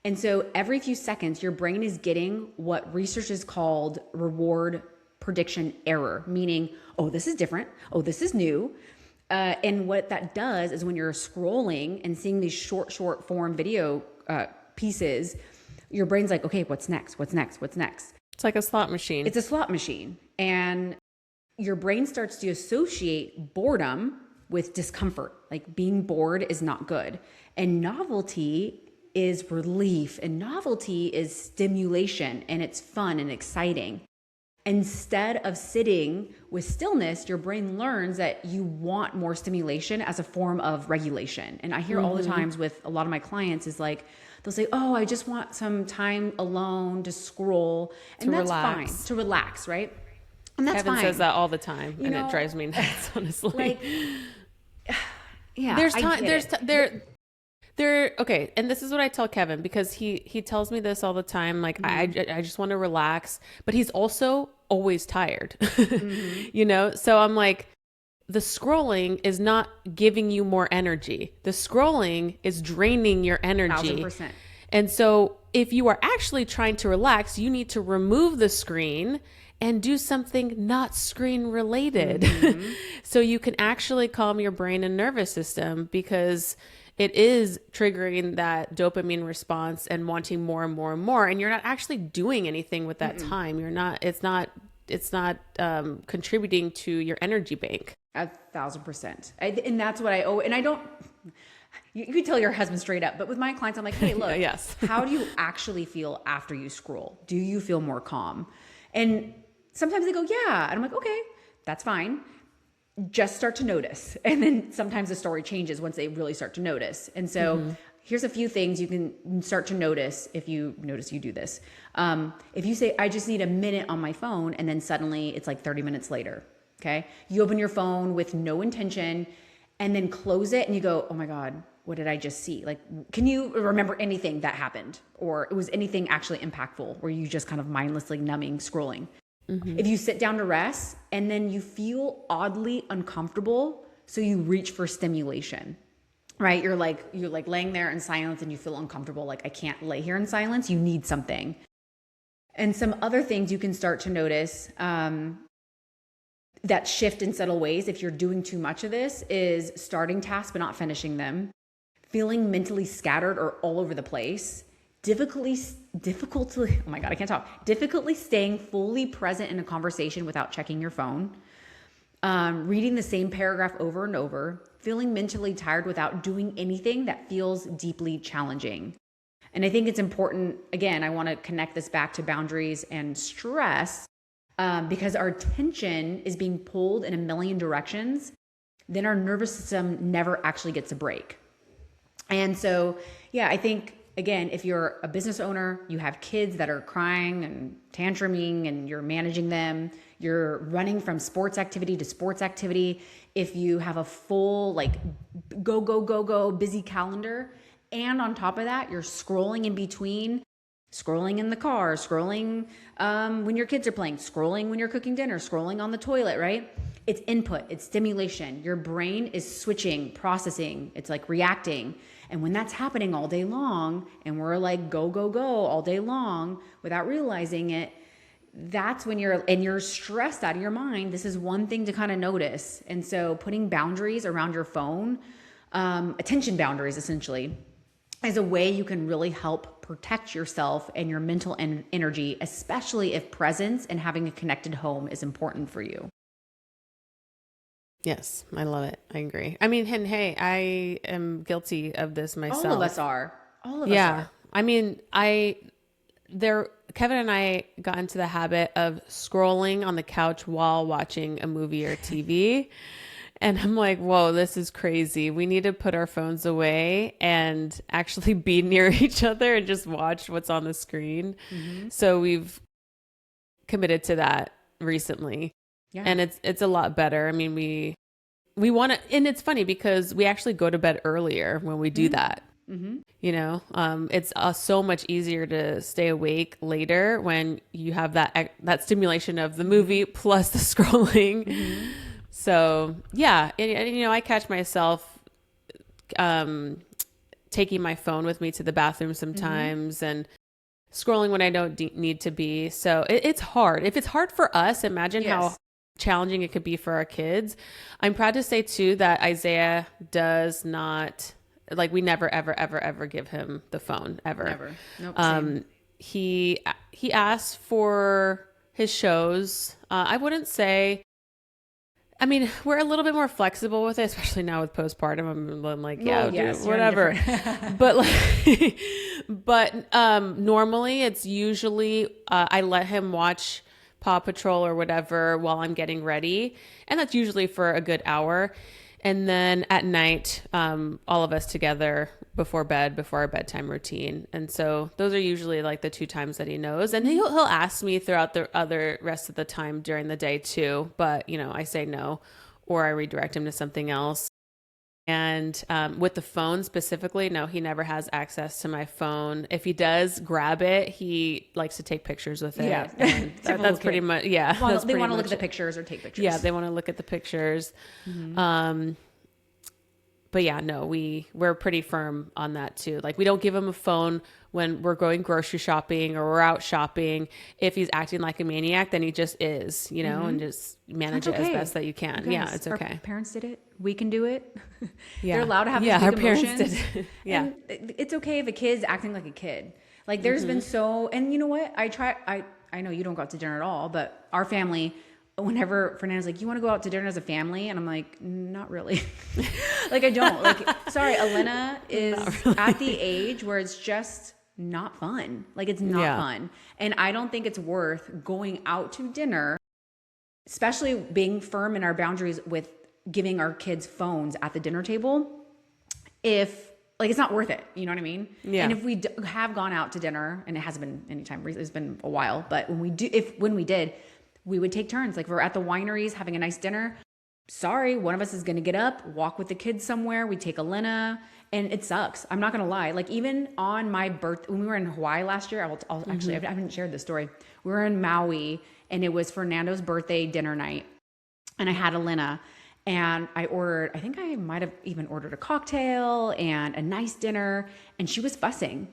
And so every few seconds, your brain is getting what research is called reward prediction error, meaning, oh, this is different. Oh, this is new. And what that does is when you're scrolling and seeing these short form video pieces, your brain's like, okay, what's next? What's next? What's next? It's like a slot machine. It's a slot machine. And your brain starts to associate boredom with discomfort. Like being bored is not good. And novelty is relief. And novelty is stimulation. And it's fun and exciting. Instead of sitting with stillness, your brain learns that you want more stimulation as a form of regulation. And I hear all the times with a lot of my clients is like, they'll say, oh, I just want some time alone to scroll. And that's fine. To relax, right? And that's Kevin fine. says that all the time, and it drives me nuts, honestly. Like, yeah. There's time. There. Okay, and this is what I tell Kevin, because he tells me this all the time. Like, I just want to relax, but he's also always tired. You know, so I'm like, the scrolling is not giving you more energy. The scrolling is draining your energy. 1000%. And so if you are actually trying to relax, you need to remove the screen and do something not screen related. So you can actually calm your brain and nervous system, because it is triggering that dopamine response and wanting more and more and more. And you're not actually doing anything with that time. It's not contributing to your energy bank. 1,000%. And that's what and I don't, you can tell your husband straight up, but with my clients, I'm like, hey, look, Yes. How do you actually feel after you scroll? Do you feel more calm? And sometimes they go, yeah. And I'm like, okay, that's fine. Just start to notice. And then sometimes the story changes once they really start to notice. And so here's a few things you can start to notice if you notice you do this. If you say, I just need a minute on my phone, and then suddenly it's like 30 minutes later. Okay. You open your phone with no intention and then close it and you go, oh my God, what did I just see? Like, can you remember anything that happened? Or it was anything actually impactful? Or you just kind of mindlessly numbing, scrolling? If you sit down to rest and then you feel oddly uncomfortable, so you reach for stimulation, right? You're like laying there in silence and you feel uncomfortable. Like, I can't lay here in silence. You need something. And some other things you can start to notice, that shift in subtle ways, if you're doing too much of this, is starting tasks but not finishing them, feeling mentally scattered or all over the place, difficultly staying fully present in a conversation without checking your phone, reading the same paragraph over and over, feeling mentally tired without doing anything that feels deeply challenging. And I think it's important, again, I want to connect this back to boundaries and stress, because our attention is being pulled in a million directions, then our nervous system never actually gets a break. And so, yeah, I think, again, if you're a business owner, you have kids that are crying and tantruming and you're managing them, you're running from sports activity to sports activity. If you have a full, like, go, busy calendar, and on top of that, you're scrolling in between, scrolling in the car, scrolling when your kids are playing, scrolling when you're cooking dinner, scrolling on the toilet, right? It's input, it's stimulation. Your brain is switching, processing, it's like reacting. And when that's happening all day long, and we're like, go all day long without realizing it, that's when you're stressed out of your mind. This is one thing to kind of notice. And so putting boundaries around your phone, attention boundaries essentially, is a way you can really help protect yourself and your mental energy, especially if presence and having a connected home is important for you. Yes, I love it. I agree. I mean, and hey, I am guilty of this myself. All of us are. Yeah. I mean, Kevin and I got into the habit of scrolling on the couch while watching a movie or TV. And I'm like, whoa, this is crazy. We need to put our phones away and actually be near each other and just watch what's on the screen. So we've committed to that recently. Yeah. And it's a lot better. I mean, we want to, and it's funny because we actually go to bed earlier when we do that. You know, it's so much easier to stay awake later when you have that stimulation of the movie plus the scrolling. So yeah, and you know, I catch myself taking my phone with me to the bathroom sometimes and scrolling when I don't need to be. So it's hard. If it's hard for us, imagine how challenging it could be for our kids. I'm proud to say too that Isaiah does not, like, we never ever give him the phone ever. Never. Nope. Same. He asks for his shows. I wouldn't say, I mean, we're a little bit more flexible with it, especially now with postpartum. I'm like, yeah, dude, whatever. But like, normally it's usually I let him watch Paw Patrol or whatever while I'm getting ready, and that's usually for a good hour. And then at night, all of us together before bed, before our bedtime routine. And so those are usually like the 2 times that he knows. And he'll ask me throughout the other rest of the time during the day too. But, you know, I say no, or I redirect him to something else. And with the phone specifically, no, he never has access to my phone. If he does grab it, he likes to take pictures with it. Yeah. That's pretty much, yeah. Well, they want to look at the pictures or take pictures. Yeah, they want to look at the pictures. But yeah, no, we're pretty firm on that too. Like, we don't give him a phone when we're going grocery shopping or we're out shopping. If he's acting like a maniac, then he just is, you know, and just manage it as best that you can. Yeah, it's okay. Our parents did it. We can do it. Yeah. They're allowed to have our big parents emotions. did. Yeah. And it's okay if a kid's acting like a kid. Like, there's been and you know what? I know you don't go out to dinner at all, but our family, whenever Fernando's like, you want to go out to dinner as a family? And I'm like, not really. Like, I don't. Like, sorry, Elena is at the age where it's just not fun. Like, it's not fun. And I don't think it's worth going out to dinner, especially being firm in our boundaries with giving our kids phones at the dinner table. If, like, it's not worth it. You know what I mean? Yeah. And if we have gone out to dinner, and it hasn't been any time, it's been a while, but when we did, we would take turns. Like, if we're at the wineries having a nice dinner, sorry, one of us is going to get up, walk with the kids somewhere. We take Elena, and it sucks. I'm not going to lie. Like, even on my birthday, when we were in Hawaii last year, actually, I haven't shared this story. We were in Maui, and it was Fernando's birthday dinner night, and I had Elena, and I think I might have even ordered a cocktail and a nice dinner, and she was fussing.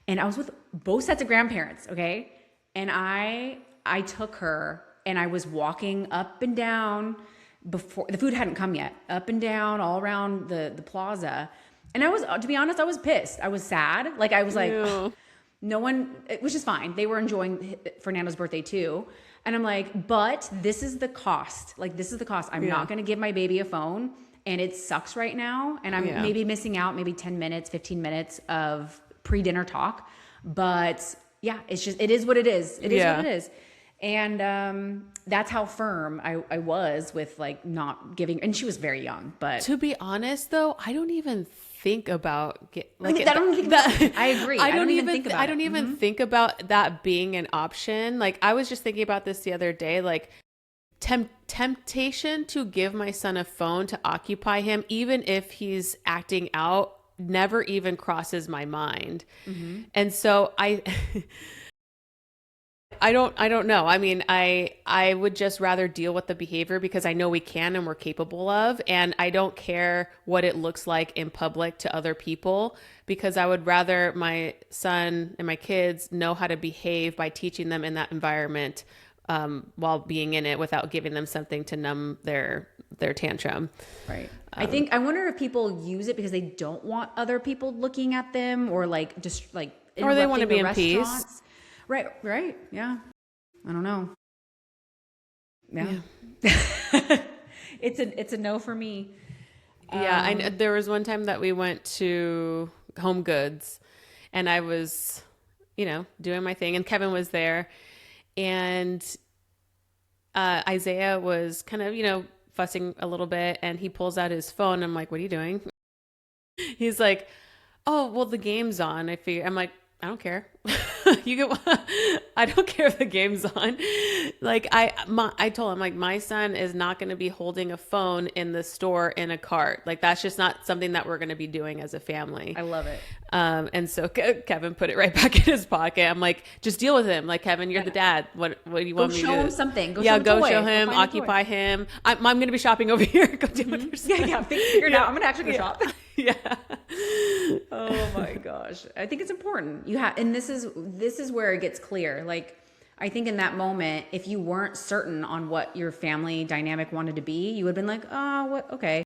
And I was with both sets of grandparents, okay? And I took her, and I was walking up and down before the food hadn't come yet, up and down all around the plaza. And I was, to be honest, I was pissed. I was sad. Like, I was like, no one, which is fine. They were enjoying Fernando's birthday too. And I'm like, but this is the cost. Like, this is the cost. I'm not going to give my baby a phone, and it sucks right now. And I'm maybe missing out maybe 10 minutes, 15 minutes of pre-dinner talk. But yeah, it is what it is. It is what it is. And that's how firm I was with, like, not giving. And she was very young, but to be honest, though, I don't even think about I agree. I don't even think about that being an option. Like, I was just thinking about this the other day. Like, temptation to give my son a phone to occupy him, even if he's acting out, never even crosses my mind. And so I don't know. I mean, I would just rather deal with the behavior because I know we can and we're capable of, and I don't care what it looks like in public to other people, because I would rather my son and my kids know how to behave by teaching them in that environment while being in it, without giving them something to numb their tantrum. Right. I wonder if people use it because they don't want other people looking at them, or like just like, or they want to be in peace. Right. Yeah. I don't know. Yeah. It's a no for me. Yeah. There was one time that we went to Home Goods, and I was, doing my thing, and Kevin was there, and Isaiah was kind of, fussing a little bit, and he pulls out his phone. I'm like, what are you doing? He's like, oh, well, the game's on. I'm like, I don't care. I don't care if the game's on. Like, I told him, like, my son is not going to be holding a phone in the store in a cart. Like, that's just not something that we're going to be doing as a family. I love it. And so Kevin put it right back in his pocket. I'm like, just deal with him. Like, Kevin, you're the dad. What do you want me to do? Go show him something. Go show him, occupy him. I'm going to be shopping over here. Go deal with your son. Yeah, figure it out. I'm going to actually go shop. Yeah. Oh my gosh. I think it's important. And this is where it gets clear. Like, I think in that moment, if you weren't certain on what your family dynamic wanted to be, you would have been like, oh, what? Okay.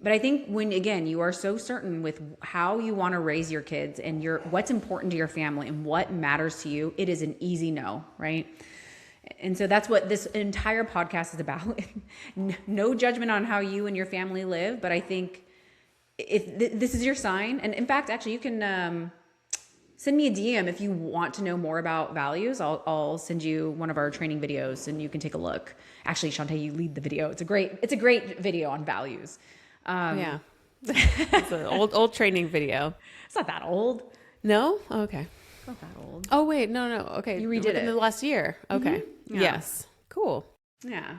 But I think when, again, you are so certain with how you want to raise your kids and what's important to your family and what matters to you, it is an easy no, right? And so that's what this entire podcast is about. No judgment on how you and your family live, but I think if this is your sign, and in fact, actually, you can send me a DM if you want to know more about values. I'll send you one of our training videos and you can take a look. Actually, Chauntae, you lead the video. It's a great video on values. Yeah. It's an old training video. It's not that old. No? Okay. It's not that old. Oh, wait. No. Okay. You redid it in the last year. Okay. Mm-hmm. Yeah. Yes. Cool. Yeah.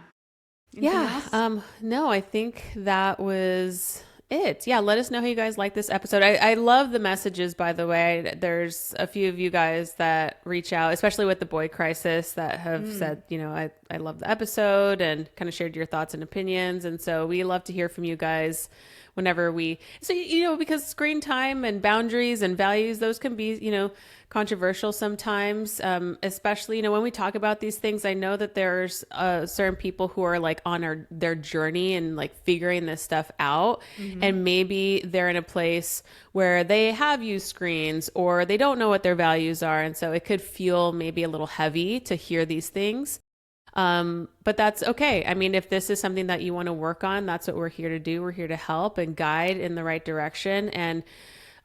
Anything else? No, I think that was it. Yeah. Let us know how you guys like this episode. I love the messages, by the way. There's a few of you guys that reach out, especially with the boy crisis, that have said, I love the episode and kind of shared your thoughts and opinions. And so we love to hear from you guys whenever because screen time and boundaries and values, those can be, controversial sometimes, especially, when we talk about these things. I know that there's certain people who are like on their journey and like figuring this stuff out. Mm-hmm. And maybe they're in a place where they have used screens or they don't know what their values are. And so it could feel maybe a little heavy to hear these things. But that's okay. I mean, if this is something that you want to work on, that's what we're here to do. We're here to help and guide in the right direction. And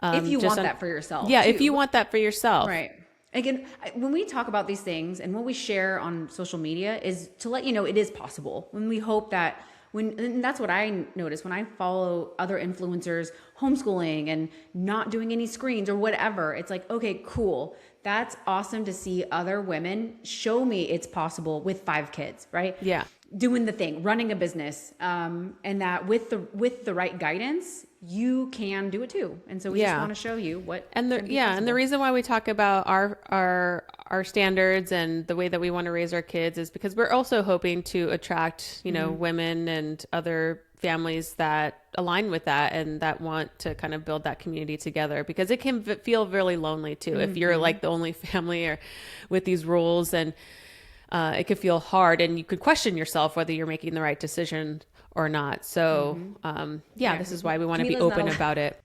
if you want that for yourself. Yeah, too. If you want that for yourself. Right. Again, when we talk about these things and what we share on social media is to let you know it is possible. When we hope that and that's what I notice when I follow other influencers homeschooling and not doing any screens or whatever. It's like, okay, cool. That's awesome to see other women show me it's possible with 5 kids, right? Yeah. Doing the thing, running a business, and that with the right guidance, you can do it too. And so we just want to show you what. And the reason why we talk about our standards and the way that we want to raise our kids is because we're also hoping to attract, women and other families that align with that and that want to kind of build that community together, because it can feel really lonely too if you're like the only family or with these rules, and it could feel hard and you could question yourself whether you're making the right decision or not. So this is why we want to be open about it.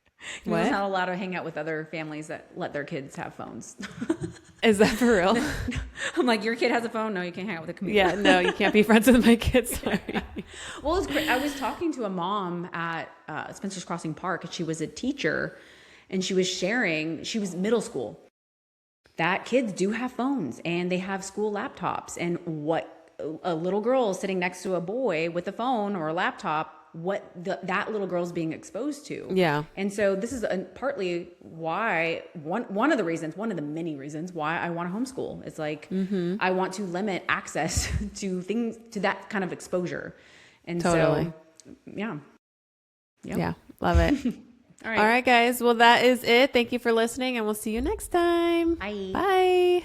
Camila's not allowed to hang out with other families that let their kids have phones. Is that for real? I'm like, your kid has a phone? No, you can't hang out with a Camila. Yeah, no, you can't be friends with my kids. Sorry. Well, it's great. I was talking to a mom at Spencer's Crossing Park, and she was a teacher, and she was sharing, she was middle school, that kids do have phones and they have school laptops, and what a little girl is sitting next to a boy with a phone or a laptop, what that little girl's being exposed to. Yeah. And so this is partly why one of the many reasons why I want to homeschool. It's like, I want to limit access to things, to that kind of exposure. And so, yeah. Yep. Yeah. Love it. All right, guys. Well, that is it. Thank you for listening, and we'll see you next time. Bye. Bye.